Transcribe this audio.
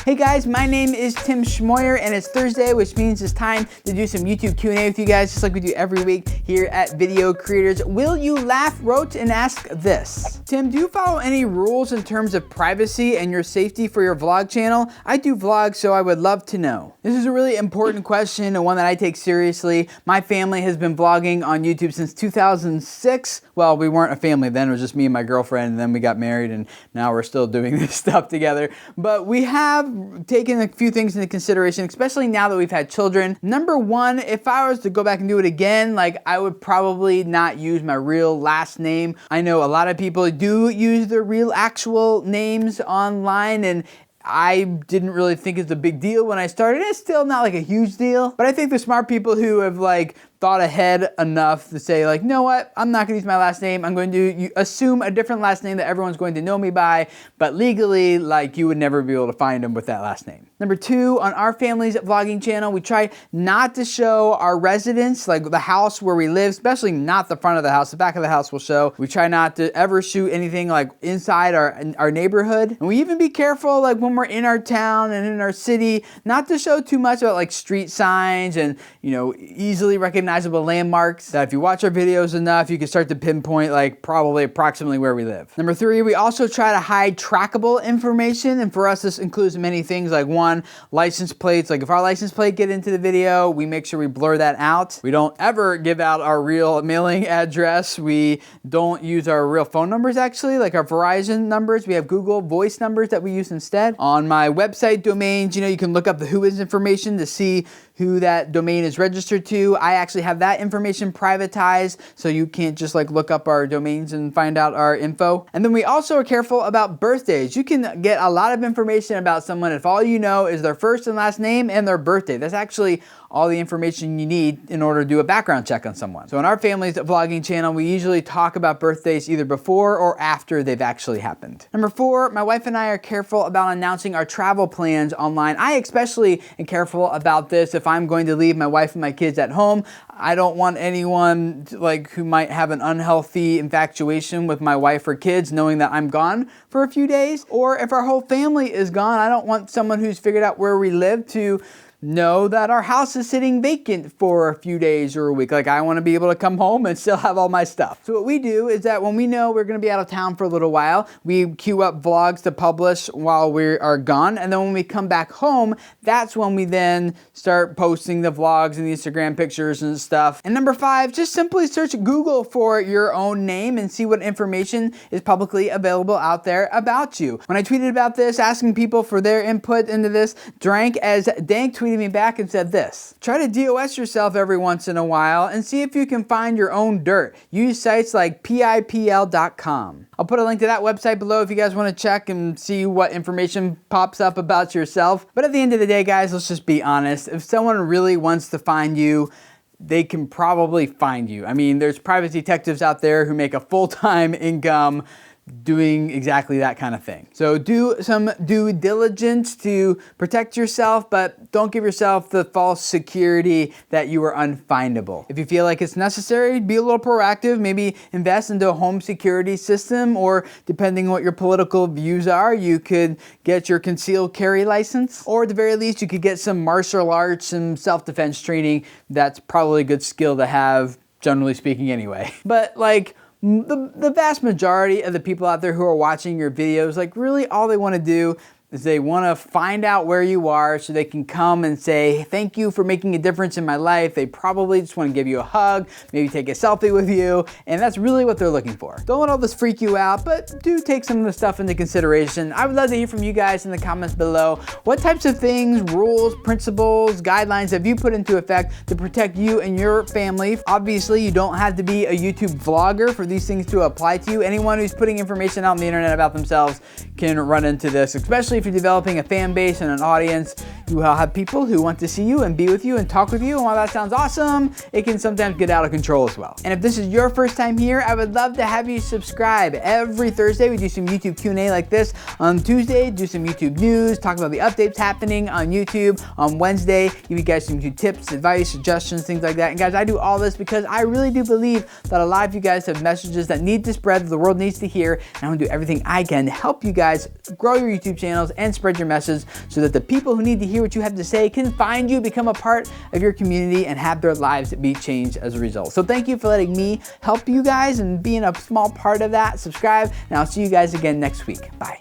Hey guys, my name is Tim Schmoyer and it's Thursday, which means it's time to do some YouTube Q&A with you guys, just like we do every week here at Video Creators. Will You Laugh wrote and asked this. Tim, do you follow any rules in terms of privacy and your safety for your vlog channel? I do vlogs, so I would love to know. This is a really important question and one that I take seriously. My family has been vlogging on YouTube since 2006. Well, we weren't a family then, it was just me and my girlfriend, and then we got married and now we're still doing this stuff together. But we have taken a few things into consideration, especially now that we've had children. Number one, if I was to go back and do it again, I would probably not use my real last name. I know a lot of people do use their real actual names online, and I didn't really think it's a big deal when I started. It's still not a huge deal, but I think the smart people who have thought ahead enough to say you know what, I'm not gonna use my last name. I'm going to assume a different last name that everyone's going to know me by, but legally, you would never be able to find them with that last name. Number two, on our family's vlogging channel, we try not to show our residence, the house where we live, especially not the front of the house. The back of the house we'll show. We try not to ever shoot anything inside our neighborhood. And we even be careful when we're in our town and in our city, not to show too much about street signs and easily recognizable landmarks that if you watch our videos enough, you can start to pinpoint probably approximately where we live. Number three, we also try to hide trackable information, and for us this includes many things one, license plates. If our license plate get into the video, we make sure we blur that out. We don't ever give out our real mailing address. We don't use our real phone numbers actually, our Verizon numbers. We have Google Voice numbers that we use instead. On my website domains, you can look up the who is information to see who that domain is registered to. I actually have that information privatized, so you can't just look up our domains and find out our info. And then we also are careful about birthdays. You can get a lot of information about someone if all you know is their first and last name and their birthday. That's actually all the information you need in order to do a background check on someone. So in our family's vlogging channel, we usually talk about birthdays either before or after they've actually happened. Number four, my wife and I are careful about announcing our travel plans online. I especially am careful about this if I'm going to leave my wife and my kids at home. I don't want anyone who might have an unhealthy infatuation with my wife or kids knowing that I'm gone for a few days. Or if our whole family is gone, I don't want someone who's figured out where we live to know that our house is sitting vacant for a few days or a week. I want to be able to come home and still have all my stuff. So what we do is that when we know we're going to be out of town for a little while, we queue up vlogs to publish while we are gone. And then when we come back home, that's when we then start posting the vlogs and the Instagram pictures and stuff. And number five, just simply search Google for your own name and see what information is publicly available out there about you. When I tweeted about this, asking people for their input into this, Drank as Dank tweeted me back and said this: try to DOS yourself every once in a while and see if you can find your own dirt. Use sites like pipl.com. I'll put a link to that website below if you guys want to check and see what information pops up about yourself. But at the end of the day, guys, let's just be honest. If someone really wants to find you, they can probably find you. I mean, there's private detectives out there who make a full-time income doing exactly that kind of thing. So do some due diligence to protect yourself, but don't give yourself the false security that you are unfindable. If you feel like it's necessary, be a little proactive, maybe invest into a home security system, or depending on what your political views are, you could get your concealed carry license, or at the very least, you could get some martial arts and self-defense training. That's probably a good skill to have, generally speaking anyway. But the vast majority of the people out there who are watching your videos, really all they want to do is they want to find out where you are so they can come and say, thank you for making a difference in my life. They probably just want to give you a hug, maybe take a selfie with you, and that's really what they're looking for. Don't let all this freak you out, but do take some of the stuff into consideration. I would love to hear from you guys in the comments below. What types of things, rules, principles, guidelines have you put into effect to protect you and your family? Obviously, you don't have to be a YouTube vlogger for these things to apply to you. Anyone who's putting information out on the internet about themselves can run into this, especially if you're developing a fan base and an audience. you will have people who want to see you and be with you and talk with you, and while that sounds awesome, it can sometimes get out of control as well. And if this is your first time here, I would love to have you subscribe. Every Thursday, we do some YouTube Q&A like this. On Tuesday, do some YouTube news, talk about the updates happening on YouTube. On Wednesday, give you guys some YouTube tips, advice, suggestions, things like that. And guys, I do all this because I really do believe that a lot of you guys have messages that need to spread, that the world needs to hear, and I want to do everything I can to help you guys grow your YouTube channels and spread your message so that the people who need to hear what you have to say can find you, become a part of your community, and have their lives be changed as a result. So thank you for letting me help you guys and being a small part of that. Subscribe, and I'll see you guys again next week. Bye.